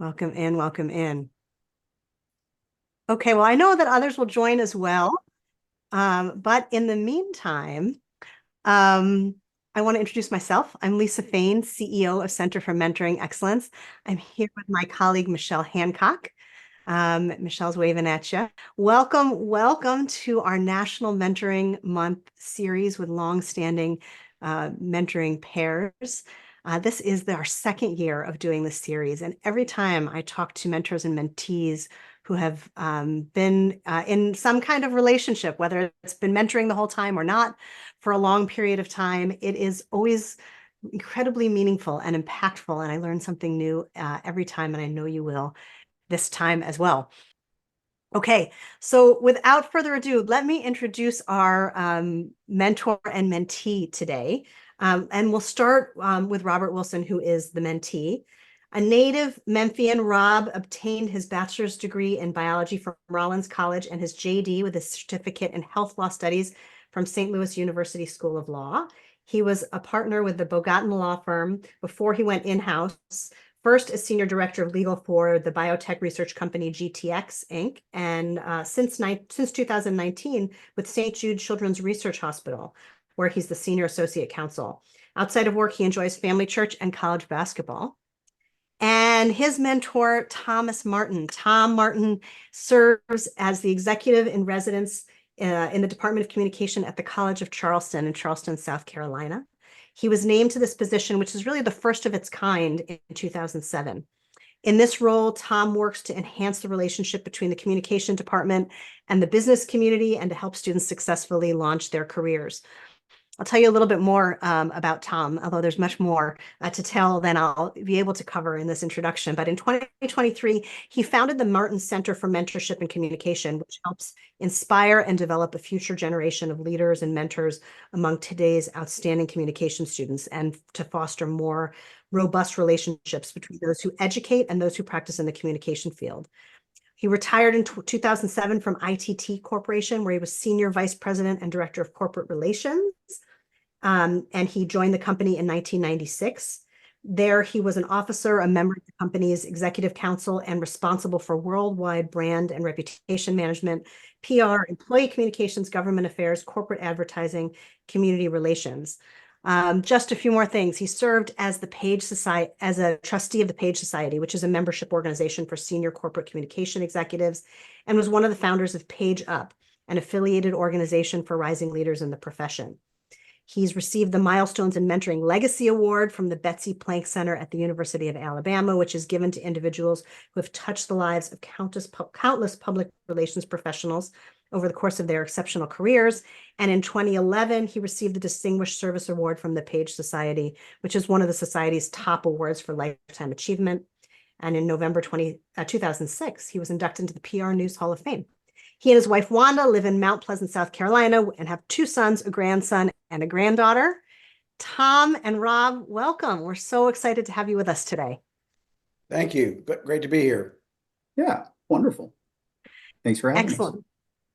Welcome in, welcome in. Okay, well, I know that others will join as well. But in the meantime, um, I want to introduce myself. I'm Lisa Fain, CEO of Center for Mentoring Excellence. I'm here with my colleague, Michelle Hancock. Michelle's waving at you. Welcome to our National Mentoring Month series with longstanding mentoring pairs. This is our second year of doing this series, and every time I talk to mentors and mentees who have been in some kind of relationship, whether it's been mentoring the whole time or not, for a long period of time, it is always incredibly meaningful and impactful, and I learn something new every time, and I know you will this time as well. Okay, so without further ado, let me introduce our mentor and mentee today. And we'll start with Robert Wilson, who is the mentee. A native Memphian, Rob obtained his bachelor's degree in biology from Rollins College and his JD with a certificate in health law studies from St. Louis University School of Law. He was a partner with the Bogatin Law Firm before he went in-house, first as senior director of legal for the biotech research company GTX Inc., and since 2019 with St. Jude Children's Research Hospital, where he's the senior associate counsel. Outside of work, he enjoys family church and college basketball. And his mentor, Thomas Martin. Tom Martin serves as the executive in residence in the Department of Communication at the College of Charleston in Charleston, South Carolina. He was named to this position, which is really the first of its kind, in 2007. In this role, Tom works to enhance the relationship between the communication department and the business community and to help students successfully launch their careers. I'll tell you a little bit more about Tom, although there's much more to tell than I'll be able to cover in this introduction. But in 2023, he founded the Martin Center for Mentorship and Communication, which helps inspire and develop a future generation of leaders and mentors among today's outstanding communication students, and to foster more robust relationships between those who educate and those who practice in the communication field. He retired in 2007 from ITT Corporation, where he was Senior Vice President and Director of Corporate Relations. And he joined the company in 1996. There, he was an officer, a member of the company's executive council, and responsible for worldwide brand and reputation management, PR, employee communications, government affairs, corporate advertising, community relations. Just a few more things. He served as the Page Society, as a trustee of the Page Society, which is a membership organization for senior corporate communication executives, and was one of the founders of Page Up, an affiliated organization for rising leaders in the profession. He's received the Milestones in Mentoring Legacy Award from the Betsy Plank Center at the University of Alabama, which is given to individuals who have touched the lives of countless public relations professionals over the course of their exceptional careers. And in 2011, he received the Distinguished Service Award from the Page Society, which is one of the Society's top awards for lifetime achievement. And in November 2006, he was inducted into the PR News Hall of Fame. He and his wife, Wanda, live in Mount Pleasant, South Carolina, and have 2 sons, a grandson, and a granddaughter. Tom and Rob, welcome. We're so excited to have you with us today. Thank you. Great to be here. Yeah, wonderful. Thanks for having us. Excellent.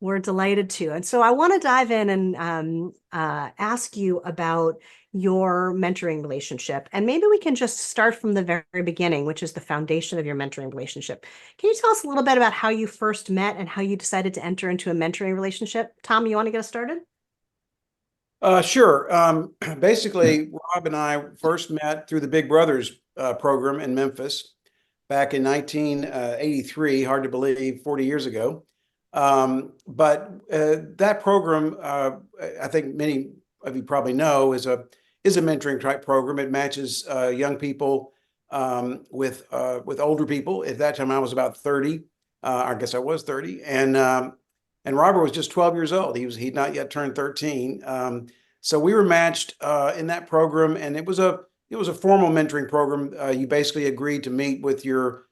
We're delighted to. And so I want to dive in and ask you about your mentoring relationship. And maybe we can just start from the very beginning, which is the foundation of your mentoring relationship. Can you tell us a little bit about how you first met and how you decided to enter into a mentoring relationship? Tom, you want to get us started? Sure. Basically, Rob and I first met through the Big Brothers program in Memphis back in 1983. Hard to believe, 40 years ago. But that program, I think many of you probably know, is a mentoring type program. It matches young people with older people. At that time, I was about 30. I guess I was 30, and Robert was just 12 years old. He'd not yet turned 13. So we were matched in that program, and it was a formal mentoring program. You basically agreed to meet with your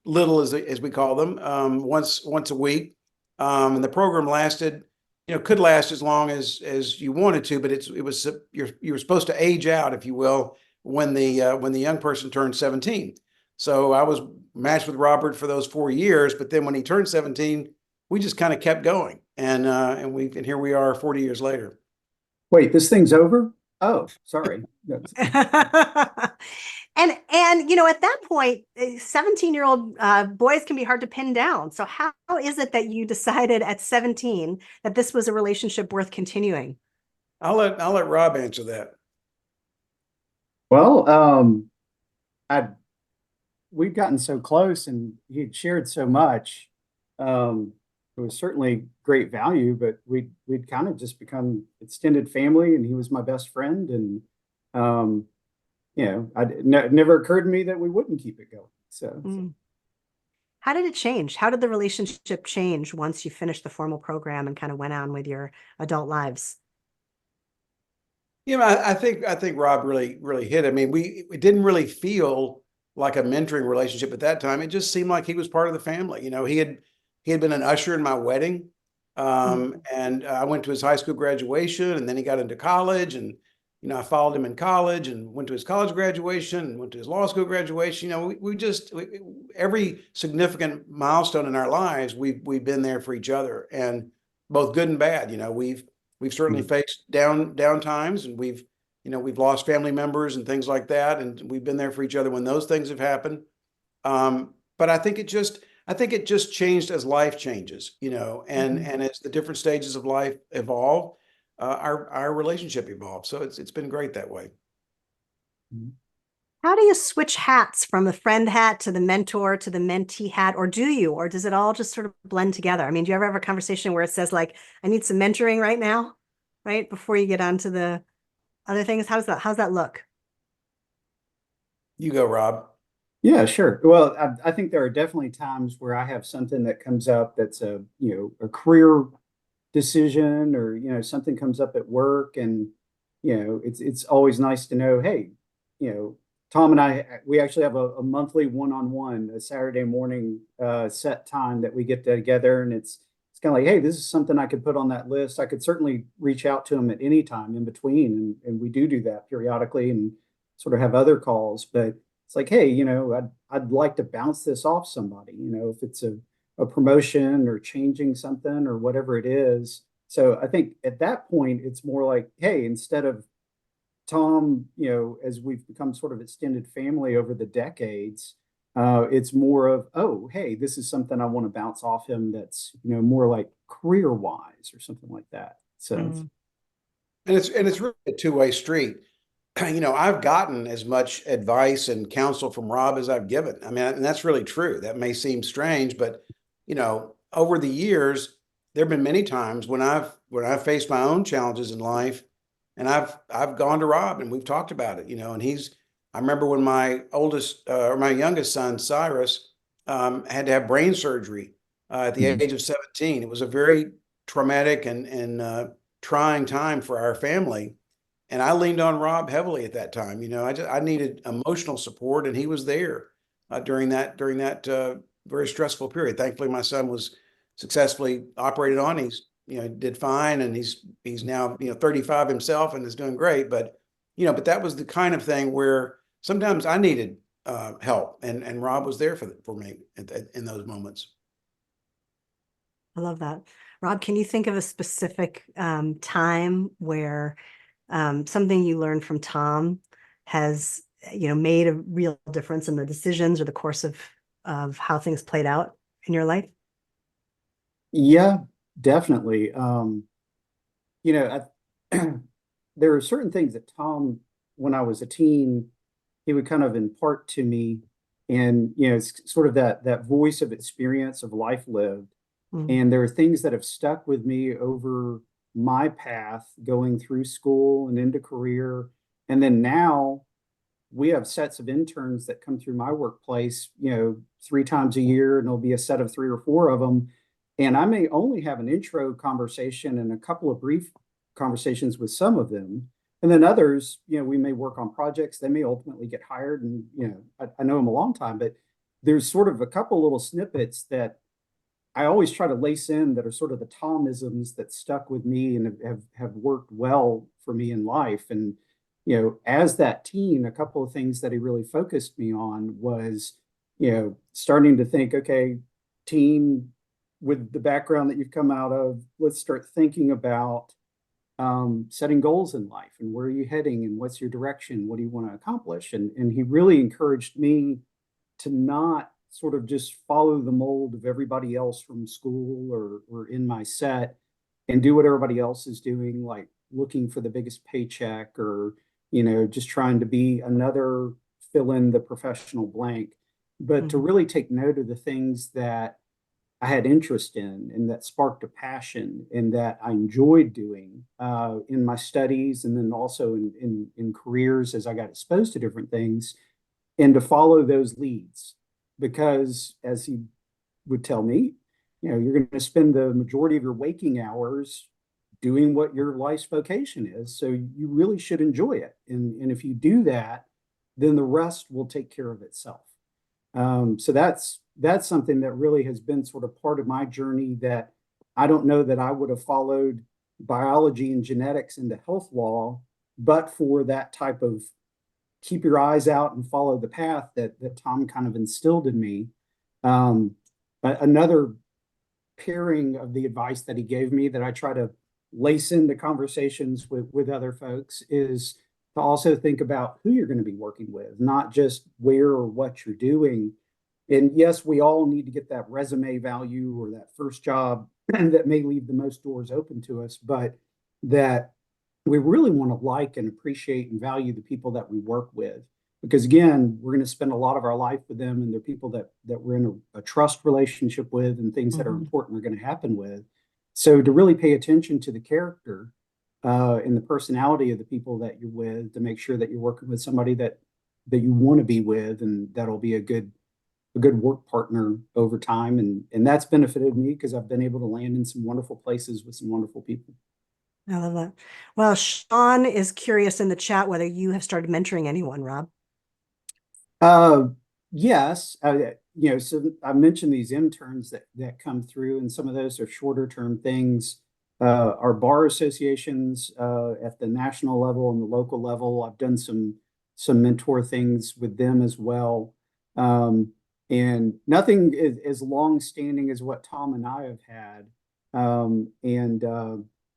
little, as we call them, once a week. And the program lasted, could last as long as you wanted to, but you were supposed to age out, if you will, when the young person turned 17. So I was matched with Robert for those 4 years, but then when he turned 17, we just kind of kept going, and here we are 40 years later. Wait, this thing's over? Oh, sorry. And at that point, 17-year-old boys can be hard to pin down. So how is it that you decided at 17 that this was a relationship worth continuing? I'll let Rob answer that. Well, I we'd gotten so close and he had shared so much. It was certainly great value, but we'd kind of just become extended family, and he was my best friend. And um, it never occurred to me that we wouldn't keep it going. So How did it change? How did the relationship change once you finished the formal program and kind of went on with your adult lives? I think Rob really hit. I mean, it didn't really feel like a mentoring relationship at that time. It just seemed like he was part of the family. He had been an usher in my wedding, and I went to his high school graduation, and then he got into college, and I followed him in college, and went to his college graduation, and went to his law school graduation. Every significant milestone in our lives, we've been there for each other, and both good and bad. We've certainly faced down times, and we've lost family members and things like that, and we've been there for each other when those things have happened. But I think it just changed as life changes, and as the different stages of life evolve, our relationship evolves. So it's been great that way. How do you switch hats from the friend hat to the mentor to the mentee hat, or do you, or does it all just sort of blend together? I mean, do you ever have a conversation where it says like, I need some mentoring right now, right? Before you get on to the other things? How's that look? You go, Rob. yeah, sure. Well, I think there are definitely times where I have something that comes up that's a career decision, or something comes up at work, and it's always nice to know, hey, Tom and we actually have a monthly one-on-one, a Saturday morning set time that we get together, and it's kind of like, hey, this is something I could put on that list. I could certainly reach out to him at any time in between, and we do that periodically, and sort of have other calls. But it's like, hey, I'd like to bounce this off somebody, if it's a promotion or changing something or whatever it is. So I think at that point, it's more like, hey, instead of Tom, as we've become sort of extended family over the decades, it's more of, oh, hey, this is something I want to bounce off him that's, more like career wise or something like that. So, Mm. And it's really a two-way street. I've gotten as much advice and counsel from Rob as I've given. I mean, and that's really true. That may seem strange, but over the years, there have been many times when I've faced my own challenges in life, and I've gone to Rob and we've talked about it. And I remember when my youngest son, Cyrus, had to have brain surgery at the age of 17. It was a very traumatic and trying time for our family. And I leaned on Rob heavily at that time. I needed emotional support, and he was there during that very stressful period. Thankfully, my son was successfully operated on. He's did fine, and he's now 35 himself and is doing great. But that was the kind of thing where sometimes I needed help, and Rob was there for me in those moments. I love that. Rob, can you think of a specific time where something you learned from Tom has, made a real difference in the decisions or the course of how things played out in your life? yeah, definitely. There are certain things that Tom, when I was a teen, he would kind of impart to me, and it's sort of that voice of experience of life lived. And there are things that have stuck with me over my path going through school and into career. And then now we have sets of interns that come through my workplace, 3 times a year, and there'll be a set of 3 or 4 of them. And I may only have an intro conversation and a couple of brief conversations with some of them. And then others, we may work on projects. They may ultimately get hired. And, I know them a long time, but there's sort of a couple little snippets that I always try to lace in that are sort of the Thomisms that stuck with me and have worked well for me in life. And, as that teen, a couple of things that he really focused me on was, starting to think, okay, teen, with the background that you've come out of, let's start thinking about setting goals in life and where are you heading and what's your direction? What do you want to accomplish? And he really encouraged me to not sort of just follow the mold of everybody else from school or in my set and do what everybody else is doing, like looking for the biggest paycheck or, just trying to be another fill in the professional blank, but to really take note of the things that I had interest in and that sparked a passion and that I enjoyed doing in my studies and then also in careers as I got exposed to different things and to follow those leads. Because as he would tell me, you're going to spend the majority of your waking hours doing what your life's vocation is. So you really should enjoy it. And if you do that, then the rest will take care of itself. So that's something that really has been sort of part of my journey that I don't know that I would have followed biology and genetics into health law, but for that type of keep your eyes out and follow the path that Tom kind of instilled in me. Another pairing of the advice that he gave me that I try to lace into conversations with other folks is to also think about who you're going to be working with, not just where or what you're doing. And yes, we all need to get that resume value or that first job that may leave the most doors open to us, but that we really want to like and appreciate and value the people that we work with. Because again, we're going to spend a lot of our life with them and they're people that we're in a trust relationship with and things that are important are going to happen with. So to really pay attention to the character and the personality of the people that you're with to make sure that you're working with somebody that you want to be with and that'll be a good work partner over time. And that's benefited me because I've been able to land in some wonderful places with some wonderful people. I love that. Well, Sean is curious in the chat whether you have started mentoring anyone, Rob. Yes. So I mentioned these interns that come through, and some of those are shorter term things. Our bar associations at the national level and the local level, I've done some mentor things with them as well. And nothing is as long standing as what Tom and I have had.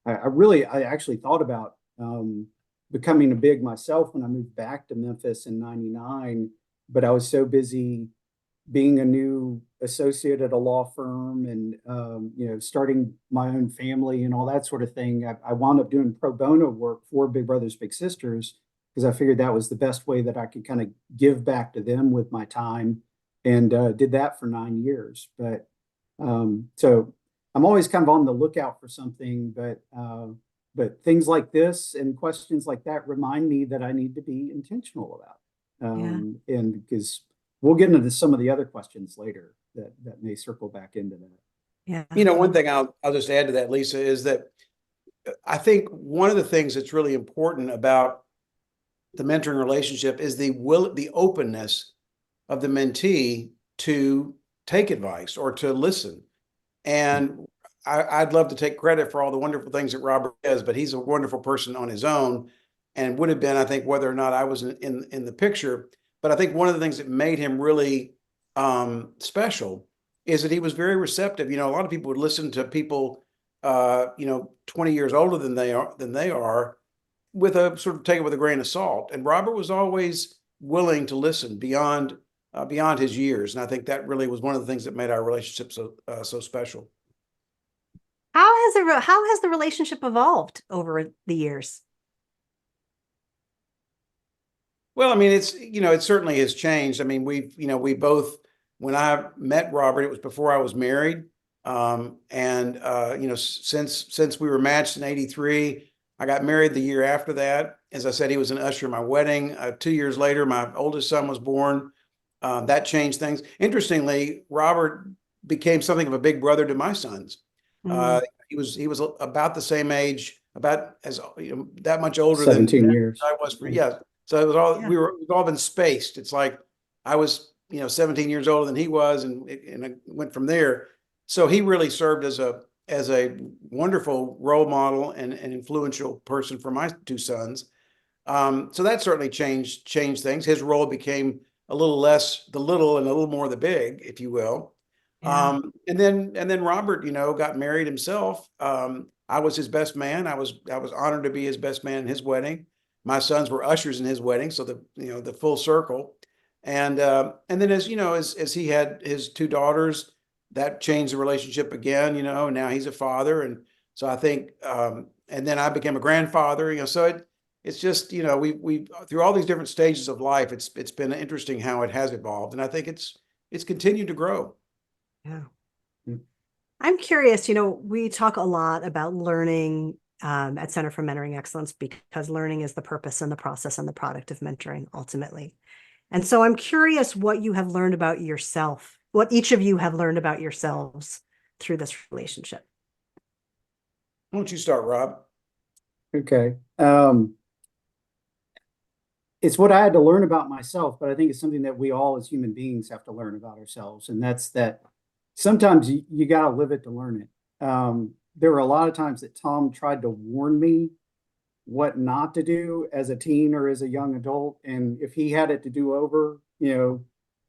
I actually thought about becoming a big myself when I moved back to Memphis in '99, but I was so busy being a new associate at a law firm and starting my own family and all that sort of thing. I wound up doing pro bono work for Big Brothers Big Sisters because I figured that was the best way that I could kind of give back to them with my time, and did that for 9 years. But so I'm always kind of on the lookout for something, but things like this and questions like that remind me that I need to be intentional about. And because we'll get into some of the other questions later that may circle back into that. Yeah. One thing I'll just add to that, Lisa, is that I think one of the things that's really important about the mentoring relationship is the openness of the mentee to take advice or to listen. And I'd love to take credit for all the wonderful things that Robert does, but he's a wonderful person on his own and would have been, I think, whether or not I was in the picture. But I think one of the things that made him really special is that he was very receptive. A lot of people would listen to people, 20 years older than they are with a sort of take it with a grain of salt. And Robert was always willing to listen beyond his years. And I think that really was one of the things that made our relationship so special. How has the relationship evolved over the years? Well, I mean, it certainly has changed. I mean, we both, when I met Robert, it was before I was married. Since we were matched in '83, I got married the year after that. As I said, he was an usher at my wedding. 2 years later, my oldest son was born. That changed things. Interestingly, Robert became something of a big brother to my sons. He was about the same age, about as that much older 17 than years. I was. So it was all we've all been spaced. It's like I was 17 years older than he was, and it went from there. So he really served as a wonderful role model and an influential person for my two sons. So that certainly changed things. His role became a little less the little and a little more the big, if you will. And then Robert, got married himself. I was his best man. I was honored to be his best man in his wedding. My sons were ushers in his wedding, so the full circle. And then as he had his two daughters, that changed the relationship again. And now he's a father, and so I think and then I became a grandfather. So it's just we through all these different stages of life, it's been interesting how it has evolved, and I think it's continued to grow. Yeah. Mm. I'm curious, we talk a lot about learning at Center for Mentoring Excellence because learning is the purpose and the process and the product of mentoring ultimately. And so I'm curious what you have learned about yourself, what each of you have learned about yourselves through this relationship. Why don't you start, Rob? Okay. It's what I had to learn about myself, but I think it's something that we all as human beings have to learn about ourselves. And that's that sometimes you got to live it to learn it. There were a lot of times that Tom tried to warn me what not to do as a teen or as a young adult. And if he had it to do over,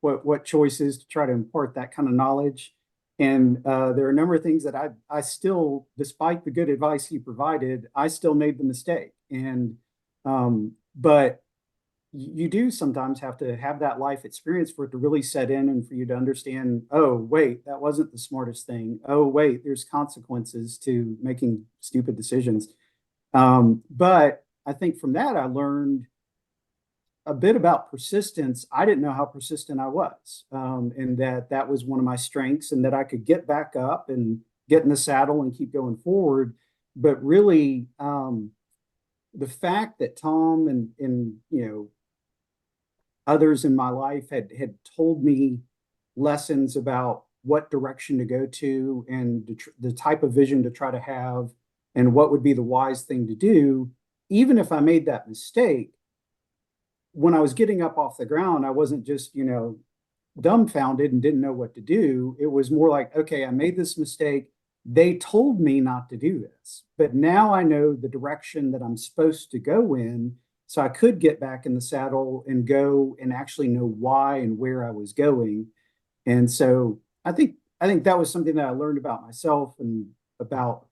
what choices to try to impart that kind of knowledge. And there are a number of things that I still, despite the good advice he provided, I still made the mistake. And but you do sometimes have to have that life experience for it to really set in and for you to understand, oh, wait, that wasn't the smartest thing. Oh, wait, there's consequences to making stupid decisions. But I think from that, I learned a bit about persistence. I didn't know how persistent I was, and that was one of my strengths, and that I could get back up and get in the saddle and keep going forward. But really, the fact that Tom and others in my life had told me lessons about what direction to go to and the type of vision to try to have and what would be the wise thing to do, even if I made that mistake, when I was getting up off the ground, I wasn't just, dumbfounded and didn't know what to do. It was more like, okay, I made this mistake. They told me not to do this, but now I know the direction that I'm supposed to go in. So I could get back in the saddle and go and actually know why and where I was going. And so I think that was something that I learned about myself and about,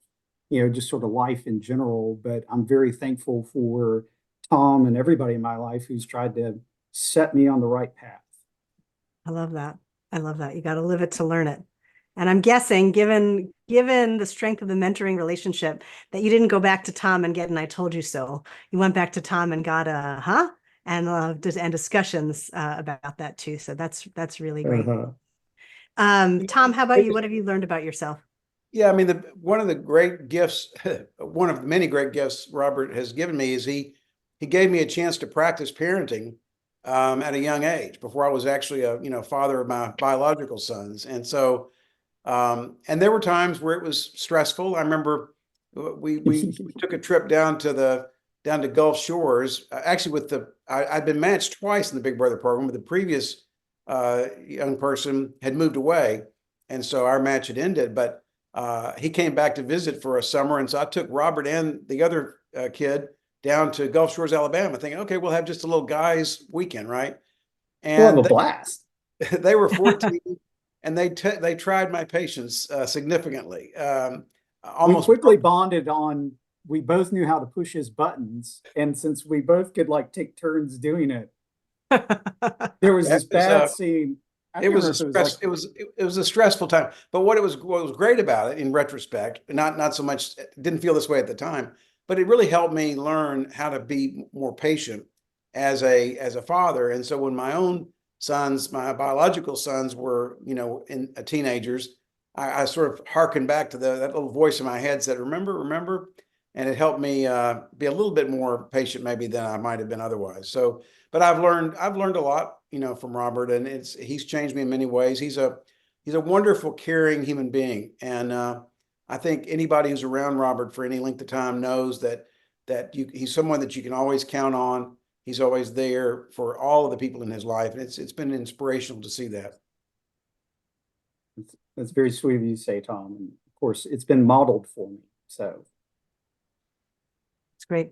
just sort of life in general. But I'm very thankful for Tom and everybody in my life who's tried to set me on the right path. I love that. I love that. You got to live it to learn it. And I'm guessing, given the strength of the mentoring relationship, that you didn't go back to Tom and get an "I told you so." You went back to Tom and got a "huh?" and discussions about that too. So that's really great. Tom, how about you? What have you learned about yourself? Yeah, I mean, one of the great gifts, one of the many great gifts Robert has given me is he gave me a chance to practice parenting at a young age before I was actually a father of my biological sons. And so and there were times where it was stressful. I remember we took a trip down to Gulf Shores. Actually, I'd been matched twice in the Big Brother program, but the previous young person had moved away, and so our match had ended. But he came back to visit for a summer, and so I took Robert and the other kid down to Gulf Shores, Alabama, thinking, okay, we'll have just a little guys' weekend, right? We'll have And a blast. they were 14. And they tried my patience significantly. We quickly bonded on, we both knew how to push his buttons. And since we both could take turns doing it, there was this bad scene. It was a stressful time. But what was great about it in retrospect, not so much, didn't feel this way at the time, but it really helped me learn how to be more patient as a father. And so when my own sons, my biological sons were, in teenagers, I sort of harkened back to that little voice in my head said, remember, and it helped me be a little bit more patient maybe than I might have been otherwise. So, but I've learned a lot, from Robert, and he's changed me in many ways. He's a wonderful, caring human being, and I think anybody who's around Robert for any length of time knows that he's someone that you can always count on. He's always there for all of the people in his life. And it's been inspirational to see that. That's very sweet of you to say, Tom. And of course, it's been modeled for me. So it's great.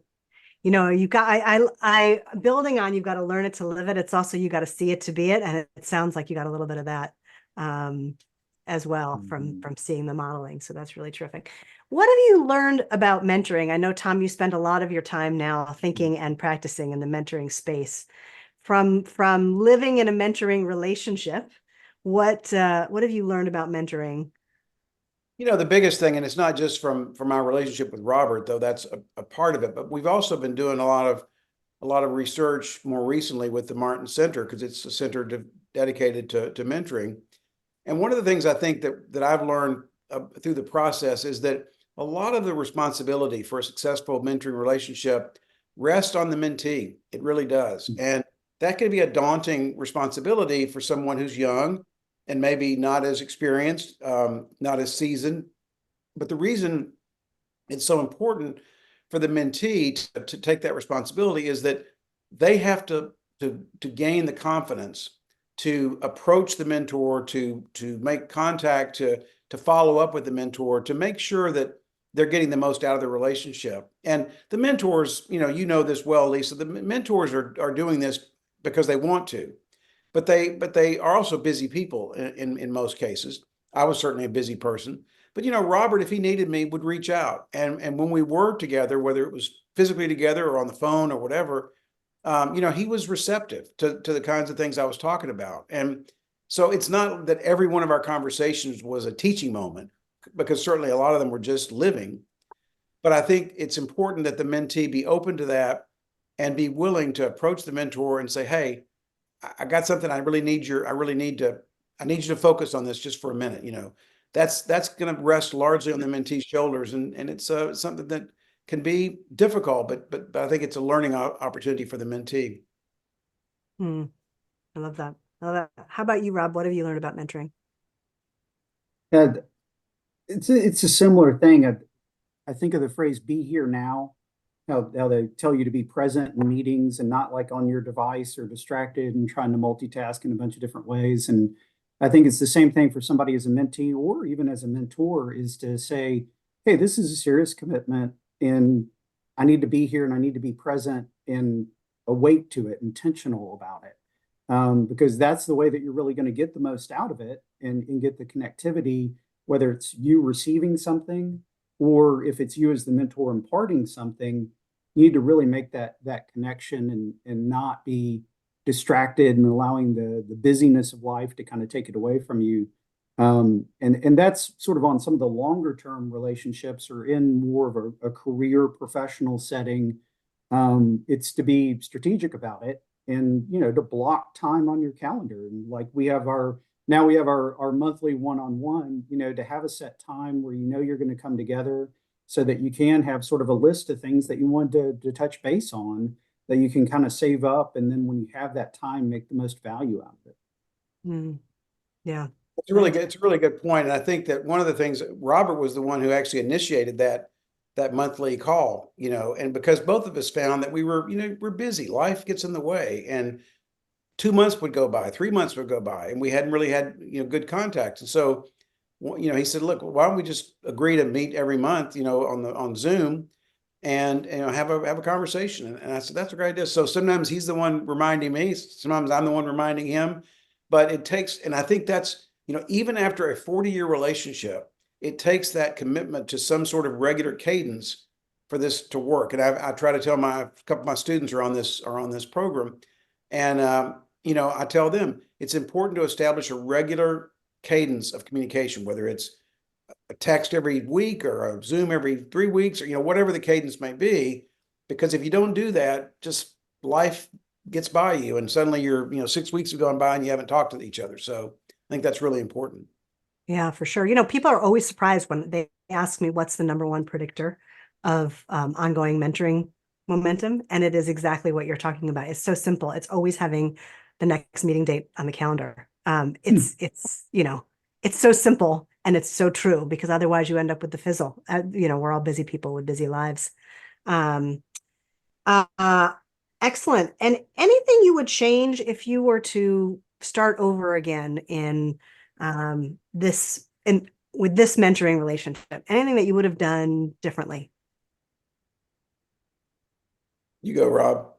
You got, I building on, you've got to learn it to live it. It's also, you got to see it to be it. And it sounds like you got a little bit of that as well Mhm. from seeing the modeling. So that's really terrific. What have you learned about mentoring? I know, Tom, you spend a lot of your time now thinking and practicing in the mentoring space. From living in a mentoring relationship, what have you learned about mentoring? You know, the biggest thing, and it's not just from our relationship with Robert, though that's a part of it, but we've also been doing a lot of research more recently with the Martin Center, because it's a center dedicated to mentoring. And one of the things I think that I've learned through the process is that a lot of the responsibility for a successful mentoring relationship rests on the mentee. It really does. And that can be a daunting responsibility for someone who's young and maybe not as experienced, not as seasoned. But the reason it's so important for the mentee to take that responsibility is that they have to gain the confidence to approach the mentor, to make contact, to follow up with the mentor, to make sure that they're getting the most out of the relationship. And the mentors, you know this well, Lisa, the mentors are doing this because they want to, but they are also busy people in most cases. I was certainly a busy person, but Robert, if he needed me, would reach out, and when we were together, whether it was physically together or on the phone or whatever, he was receptive to the kinds of things I was talking about. And so it's not that every one of our conversations was a teaching moment, because certainly a lot of them were just living. But I think it's important that the mentee be open to that and be willing to approach the mentor and say, "Hey, I got something I really need I need you to focus on this just for a minute." That's going to rest largely on the mentee's shoulders, and it's something that can be difficult, but I think it's a learning opportunity for the mentee. Hmm, I love that. I love that. How about you, Rob? What have you learned about mentoring? And it's a similar thing. I think of the phrase "be here now." How they tell you to be present in meetings and not like on your device or distracted and trying to multitask in a bunch of different ways. And I think it's the same thing for somebody as a mentee or even as a mentor, is to say, "Hey, this is a serious commitment, and I need to be here and I need to be present and awake to it, intentional about it." Because that's the way that you're really going to get the most out of it and get the connectivity, whether it's you receiving something or if it's you as the mentor imparting something. You need to really make that connection and not be distracted and allowing the busyness of life to kind of take it away from you. And that's sort of on some of the longer term relationships or in more of a career professional setting. It's to be strategic about it and to block time on your calendar. And like we have our monthly one-on-one, to have a set time where you're going to come together so that you can have sort of a list of things that you want to touch base on that you can kind of save up. And then when you have that time, make the most value out of it. Hmm, yeah. It's a really good point. And I think that one of the things, Robert was the one who actually initiated that monthly call, and because both of us found that we're busy, life gets in the way, and 2 months would go by, 3 months would go by, and we hadn't really had good contact. And so he said, "Look, why don't we just agree to meet every month, on Zoom, and have a conversation?" And I said, "That's a great idea." So sometimes he's the one reminding me, sometimes I'm the one reminding him, but it takes, and I think that's even after a 40-year relationship, it takes that commitment to some sort of regular cadence for this to work. And I try to tell a couple of my students are on this program, and I tell them it's important to establish a regular cadence of communication, whether it's a text every week or a Zoom every 3 weeks, or whatever the cadence may be. Because if you don't do that, just life gets by you, and suddenly you're 6 weeks have gone by and you haven't talked to each other. So I think that's really important. Yeah, for sure. People are always surprised when they ask me what's the number one predictor of ongoing mentoring momentum. And it is exactly what you're talking about. It's so simple. It's always having the next meeting date on the calendar. It's so simple and it's so true, because otherwise you end up with the fizzle. We're all busy people with busy lives. Um, uh, Excellent. And anything you would change if you were to start over again in this and with this mentoring relationship? Anything that you would have done differently? You go, Rob.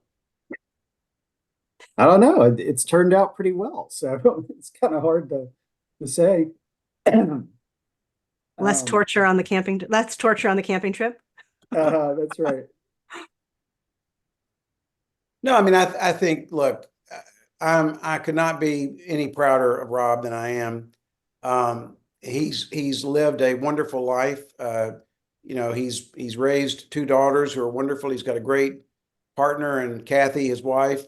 I don't know. It's turned out pretty well. So it's kind of hard to say. Less torture on the camping. Less torture on the camping trip. That's right. No, I mean, I think, look, I could not be any prouder of Rob than I am. He's lived a wonderful life. You know, he's raised two daughters who are wonderful. He's got a great partner and Kathy, his wife.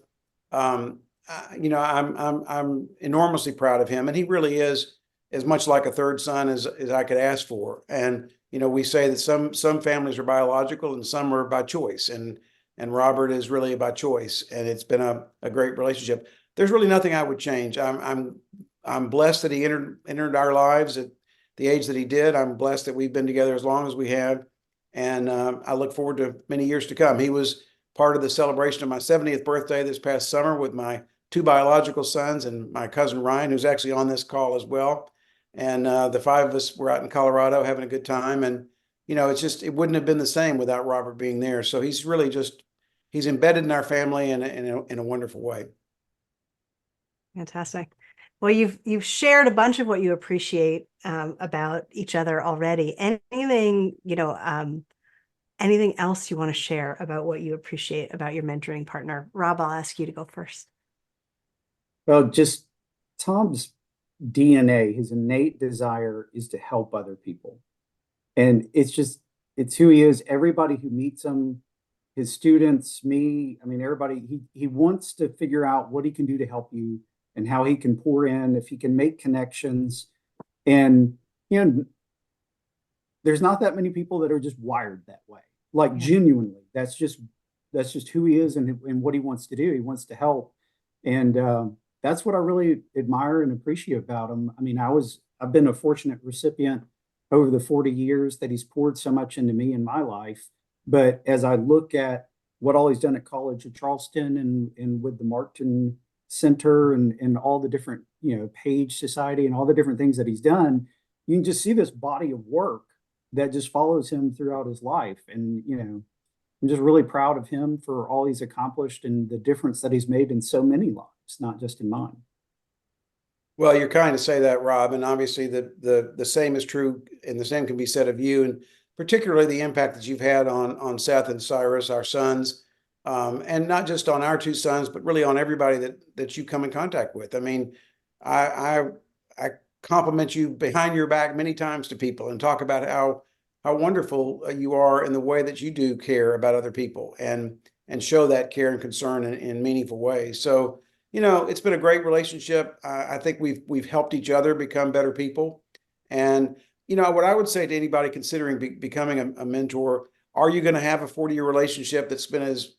You know, I'm enormously proud of him, and he really is as much like a third son as I could ask for. And you know, we say that some families are biological and some are by choice, and Robert is really by choice, and it's been a great relationship. There's really nothing I would change. I'm blessed that he entered our lives at the age that he did. I'm blessed that we've been together as long as we have, and I look forward to many years to come. He was part of the celebration of my 70th birthday this past summer with my two biological sons and my cousin Ryan, who's actually on this call as well. And the five of us were out in Colorado having a good time. And, you know, it wouldn't have been the same without Robert being there. So he's really he's embedded in our family in a wonderful way. Fantastic. Well, you've shared a bunch of what you appreciate about each other already. Anything, anything else you want to share about what you appreciate about your mentoring partner? Rob, I'll ask you to go first. Well, just Tom's DNA, his innate desire is to help other people. And it's who he is. Everybody who meets him, his students, me, I mean, everybody, he wants to figure out what he can do to help you and how he can pour in, if he can make connections. And, you know, there's not that many people that are just wired that way. Like genuinely, that's just who he is and what he wants to do. He wants to help. And that's what I really admire and appreciate about him. I mean, I've been a fortunate recipient over the 40 years that he's poured so much into me in my life. But as I look at what all he's done at College of Charleston and with the Martin Center and all the different, Page Society and all the different things that he's done, you can just see this body of work that just follows him throughout his life. And, I'm just really proud of him for all he's accomplished and the difference that he's made in so many lives, not just in mine. Well, you're kind to say that, Rob, and obviously the same is true, and the same can be said of you, and particularly the impact that you've had on Seth and Cyrus, our sons, and not just on our two sons, but really on everybody that you come in contact with. I mean, I compliment you behind your back many times to people and talk about how wonderful you are in the way that you do care about other people and show that care and concern in meaningful ways. So, it's been a great relationship. I think we've helped each other become better people. And, what I would say to anybody considering becoming a mentor, are you going to have a 40-year relationship that's been as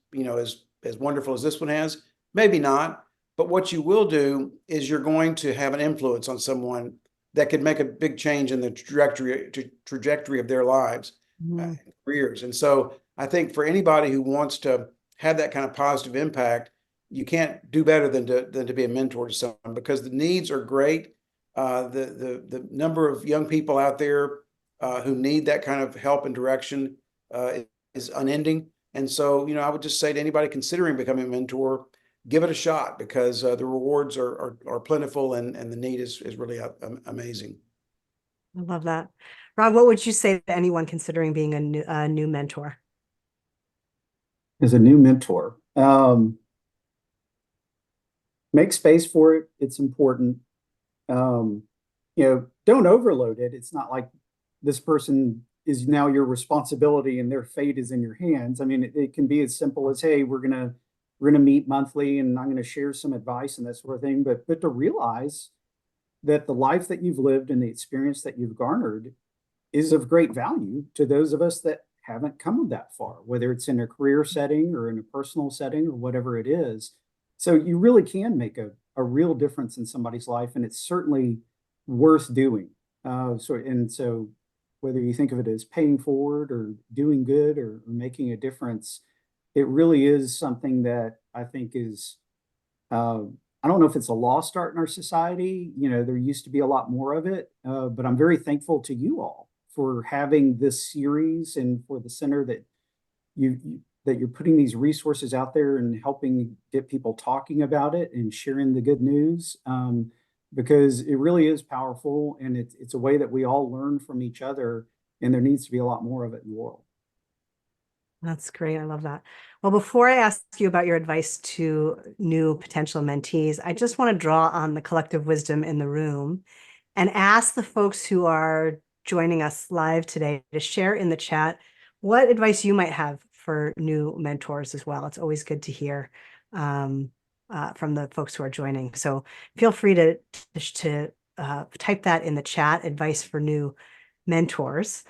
wonderful as this one has? Maybe not. But what you will do is you're going to have an influence on someone that could make a big change in the trajectory of their lives, and careers. And so I think for anybody who wants to have that kind of positive impact, you can't do better than to be a mentor to someone, because the needs are great. The number of young people out there who need that kind of help and direction is unending. And so, I would just say to anybody considering becoming a mentor, give it a shot, because the rewards are plentiful and the need is really amazing. I love that. Rob, what would you say to anyone considering being a new mentor? As a new mentor, make space for it. It's important. Don't overload it. It's not like this person is now your responsibility and their fate is in your hands. I mean, it can be as simple as, hey, we're gonna meet monthly and I'm gonna share some advice and that sort of thing. But to realize that the life that you've lived and the experience that you've garnered is of great value to those of us that haven't come that far, whether it's in a career setting or in a personal setting or whatever it is. So you really can make a real difference in somebody's life, and it's certainly worth doing. So whether you think of it as paying forward or doing good or making a difference, it really is something that I think is, I don't know if it's a lost art in our society. There used to be a lot more of it, but I'm very thankful to you all for having this series and for the center that you're putting these resources out there and helping get people talking about it and sharing the good news. because it really is powerful, and it's a way that we all learn from each other, and there needs to be a lot more of it in the world. That's great. I love that. Well, before I ask you about your advice to new potential mentees, I just want to draw on the collective wisdom in the room and ask the folks who are joining us live today to share in the chat what advice you might have for new mentors as well. It's always good to hear from the folks who are joining. So feel free to type that in the chat, advice for new mentors.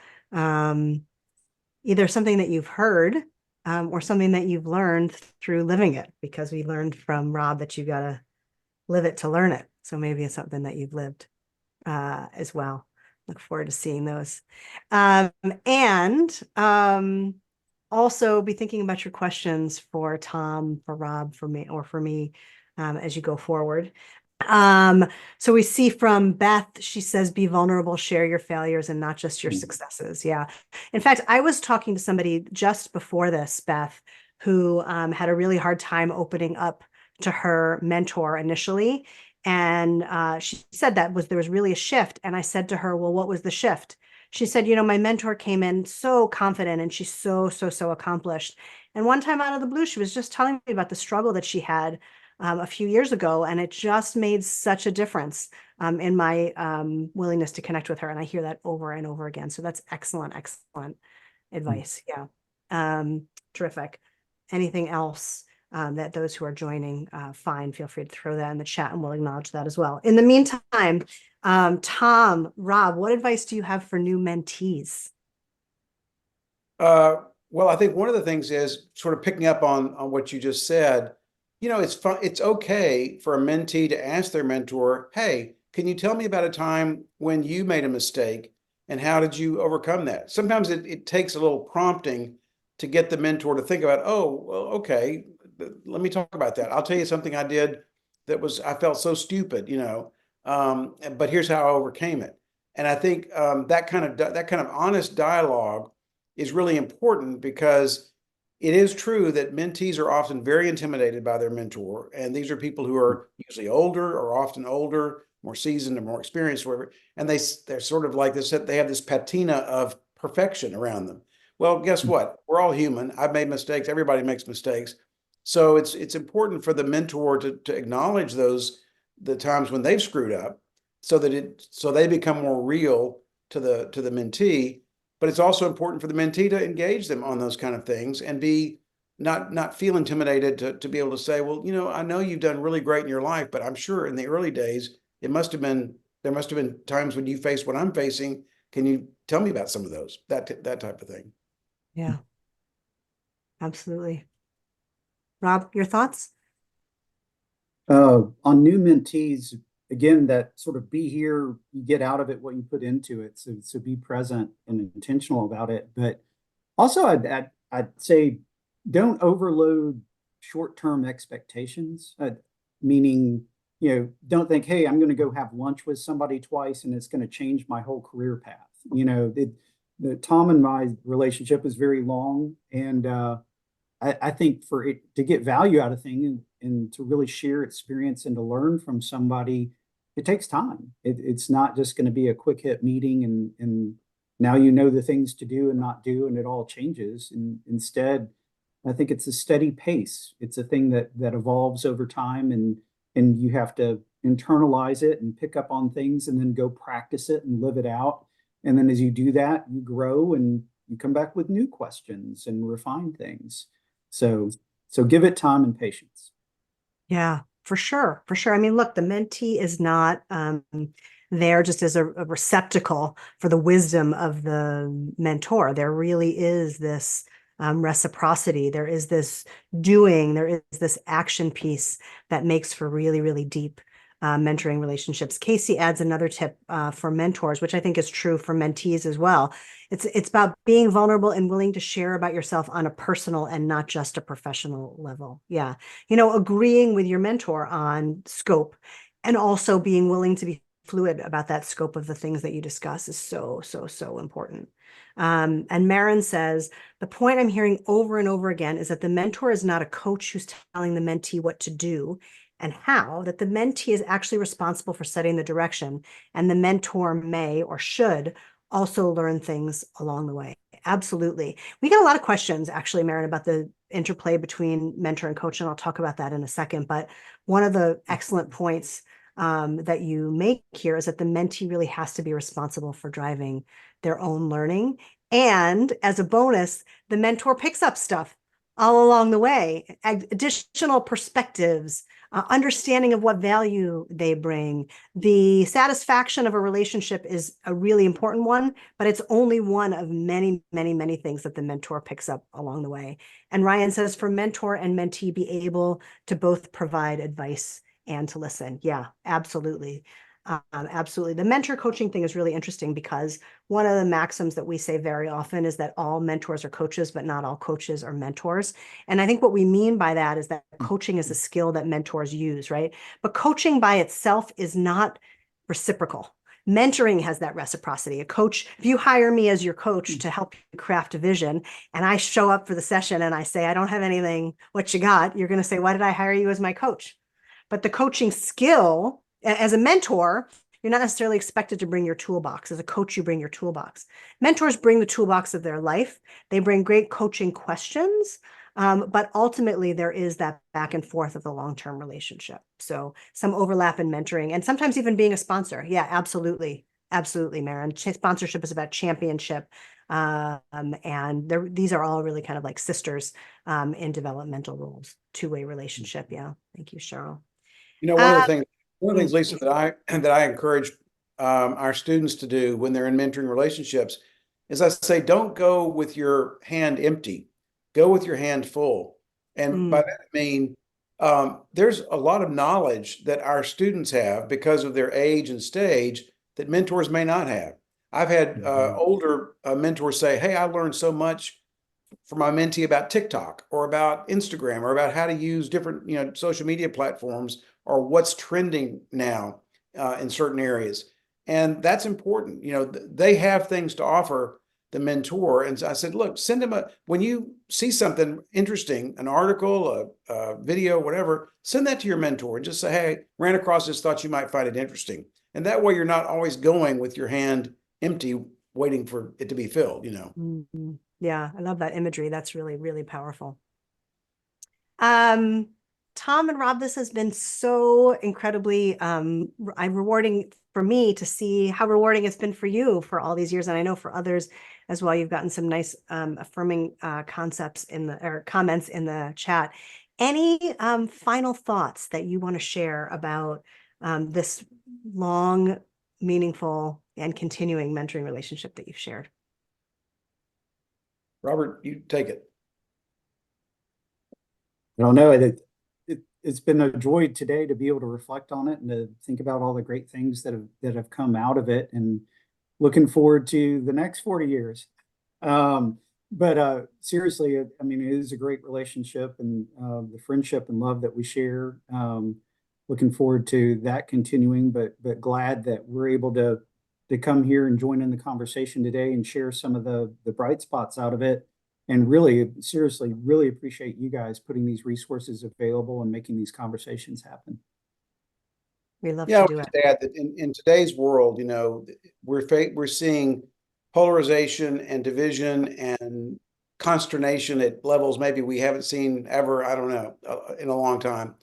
Either something that you've heard or something that you've learned through living it, because we learned from Rob that you got to live it to learn it. So maybe it's something that you've lived as well. Look forward to seeing those. And also be thinking about your questions for Tom, for Rob, for me, or for me as you go forward. So we see from Beth, she says, be vulnerable, share your failures and not just your successes. Yeah. In fact, I was talking to somebody just before this, Beth, who had a really hard time opening up to her mentor initially. And she said there was really a shift. And I said to her, well, what was the shift? She said, my mentor came in so confident and she's so accomplished. And one time out of the blue, she was just telling me about the struggle that she had a few years ago, and it just made such a difference in my willingness to connect with her. And I hear that over and over again. So that's excellent advice. Yeah. Terrific. Anything else that those who are joining find, feel free to throw that in the chat and we'll acknowledge that as well. In the meantime, Tom, Rob, what advice do you have for new mentees? Well, I think one of the things is sort of picking up on what you just said. It's fun. It's okay for a mentee to ask their mentor, hey, can you tell me about a time when you made a mistake and how did you overcome that? Sometimes it takes a little prompting to get the mentor to think about, oh, well, okay, let me talk about that. I'll tell you something I did I felt so stupid, but here's how I overcame it. And I think that kind of honest dialogue is really important, because it is true that mentees are often very intimidated by their mentor. And these are people who are usually older, or often older, more seasoned, or more experienced, whatever. And they're sort of like this, they have this patina of perfection around them. Well, guess what? We're all human. I've made mistakes. Everybody makes mistakes. So it's important for the mentor to acknowledge the times when they've screwed up, so they become more real to the mentee. But it's also important for the mentee to engage them on those kind of things and be not feel intimidated to be able to say, well, I know you've done really great in your life, but I'm sure in the early days, there must have been times when you faced what I'm facing. Can you tell me about some of those, that type of thing? Yeah, absolutely. Rob, your thoughts? On new mentees, again, that sort of be here, you get out of it what you put into it. So be present and intentional about it. But also, I'd say don't overload short-term expectations. Meaning, don't think, hey, I'm going to go have lunch with somebody twice and it's going to change my whole career path. The Tom and my relationship is very long, and I think for it to get value out of things and to really share experience and to learn from somebody, it takes time. It's not just going to be a quick hit meeting and now you know the things to do and not do, and it all changes. And instead, I think it's a steady pace. It's a thing that evolves over time, and you have to internalize it and pick up on things and then go practice it and live it out. And then as you do that, you grow and you come back with new questions and refine things. So give it time and patience. Yeah, for sure. For sure. I mean, look, the mentee is not there just as a receptacle for the wisdom of the mentor. There really is this reciprocity. There is this doing, there is this action piece that makes for really, really deep mentoring relationships. Casey adds another tip for mentors, which I think is true for mentees as well. It's about being vulnerable and willing to share about yourself on a personal and not just a professional level. Yeah. Agreeing with your mentor on scope and also being willing to be fluid about that scope of the things that you discuss is so important. And Marin says, the point I'm hearing over and over again is that the mentor is not a coach who's telling the mentee what to do and how, that the mentee is actually responsible for setting the direction, and the mentor may or should also learn things along the way. Absolutely. We get a lot of questions, actually, Marin, about the interplay between mentor and coach, and I'll talk about that in a second. But one of the excellent points that you make here is that the mentee really has to be responsible for driving their own learning. And as a bonus, the mentor picks up stuff all along the way, additional perspectives, understanding of what value they bring. The satisfaction of a relationship is a really important one, but it's only one of many, many, many things that the mentor picks up along the way. And Ryan says, for mentor and mentee, be able to both provide advice and to listen. Yeah, absolutely. Absolutely. The mentor coaching thing is really interesting because one of the maxims that we say very often is that all mentors are coaches, but not all coaches are mentors. And I think what we mean by that is that coaching is a skill that mentors use, right? But coaching by itself is not reciprocal. Mentoring has that reciprocity. A coach, if you hire me as your coach to help you craft a vision, and I show up for the session and I say, I don't have anything, what you got? You're going to say, why did I hire you as my coach? But the coaching skill, as a mentor, you're not necessarily expected to bring your toolbox. As a coach, you bring your toolbox. Mentors bring the toolbox of their life. They bring great coaching questions, but ultimately there is that back and forth of the long-term relationship. So some overlap in mentoring and sometimes even being a sponsor. Yeah, absolutely. Absolutely, Marin. Sponsorship is about championship. And these are all really kind of like sisters in developmental roles, two-way relationship. Yeah. Thank you, Cheryl. One of the things, Lisa, that I encourage our students to do when they're in mentoring relationships is I say, don't go with your hand empty, go with your hand full. And by that I mean, there's a lot of knowledge that our students have because of their age and stage that mentors may not have. I've had older mentors say, hey, I learned so much from my mentee about TikTok or about Instagram or about how to use different, social media platforms or what's trending now in certain areas. And that's important. They have things to offer the mentor. And so I said, look, send them when you see something interesting, an article, a video, whatever, send that to your mentor and just say, hey, ran across this, thought you might find it interesting. And that way you're not always going with your hand empty, waiting for it to be filled, Yeah, I love that imagery. That's really, really powerful. Tom and Rob, this has been so incredibly rewarding for me to see how rewarding it's been for you for all these years. And I know for others as well, you've gotten some nice affirming comments in the chat. Any final thoughts that you want to share about this long, meaningful, and continuing mentoring relationship that you've shared? Robert, you take it. I don't know. It's been a joy today to be able to reflect on it and to think about all the great things that have come out of it, and looking forward to the next 40 years. But seriously, I mean, it is a great relationship, and the friendship and love that we share. Looking forward to that continuing, but glad that we're able to come here and join in the conversation today and share some of the bright spots out of it. And really, seriously, really appreciate you guys putting these resources available and making these conversations happen. We love to do it. To add that in today's world, we're seeing polarization and division and consternation at levels maybe we haven't seen ever, I don't know, in a long time.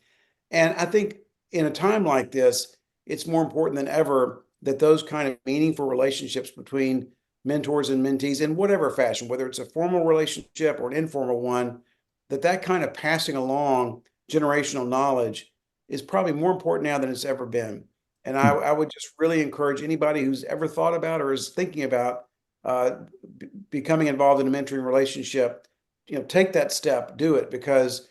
And I think in a time like this, it's more important than ever that those kind of meaningful relationships between mentors and mentees in whatever fashion, whether it's a formal relationship or an informal one, that kind of passing along generational knowledge is probably more important now than it's ever been. And I would just really encourage anybody who's ever thought about or is thinking about becoming involved in a mentoring relationship, take that step, do it, because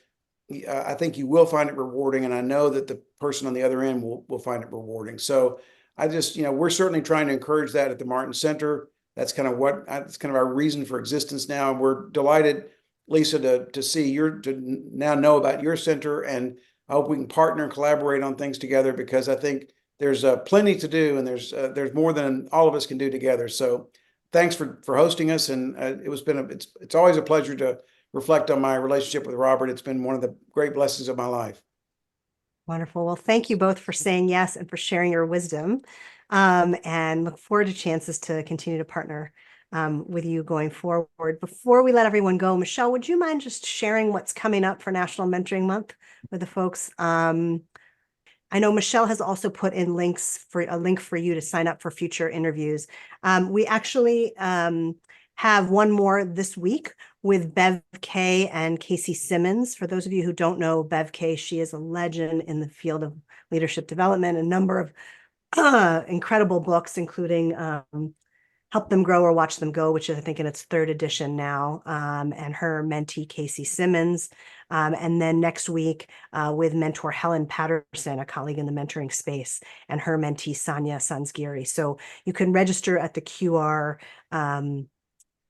I think you will find it rewarding. And I know that the person on the other end will find it rewarding. So I just, we're certainly trying to encourage that at the Martin Center. That's kind of our reason for existence now. And we're delighted, Lisa, to see to now know about your center, and I hope we can partner and collaborate on things together, because I think there's plenty to do, and there's more than all of us can do together. So thanks for hosting us. And it's always a pleasure to reflect on my relationship with Robert. It's been one of the great blessings of my life. Wonderful. Well, thank you both for saying yes and for sharing your wisdom. And look forward to chances to continue to partner with you going forward. Before we let everyone go, Michelle, would you mind just sharing what's coming up for National Mentoring Month with the folks? I know Michelle has also put in a link for you to sign up for future interviews. We actually have one more this week with Bev Kay and Casey Simmons. For those of you who don't know Bev Kay, she is a legend in the field of leadership development, a number of incredible books, including Help Them Grow or Watch Them Go, which is, I think, in its third edition now, and her mentee, Casey Simmons. And then next week with mentor Helen Patterson, a colleague in the mentoring space, and her mentee, Sonia Sansgiri. So you can register at the QR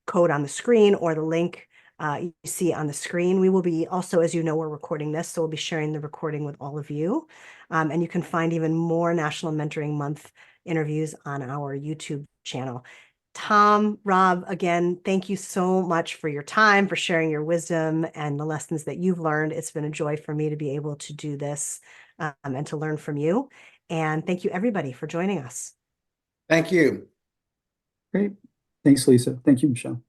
code on the screen or the link you see on the screen. We will be also, as you know, we're recording this, so we'll be sharing the recording with all of you. And you can find even more National Mentoring Month interviews on our YouTube channel. Tom, Rob, again, thank you so much for your time, for sharing your wisdom and the lessons that you've learned. It's been a joy for me to be able to do this and to learn from you. And thank you, everybody, for joining us. Thank you. Great. Thanks, Lisa. Thank you, Michelle.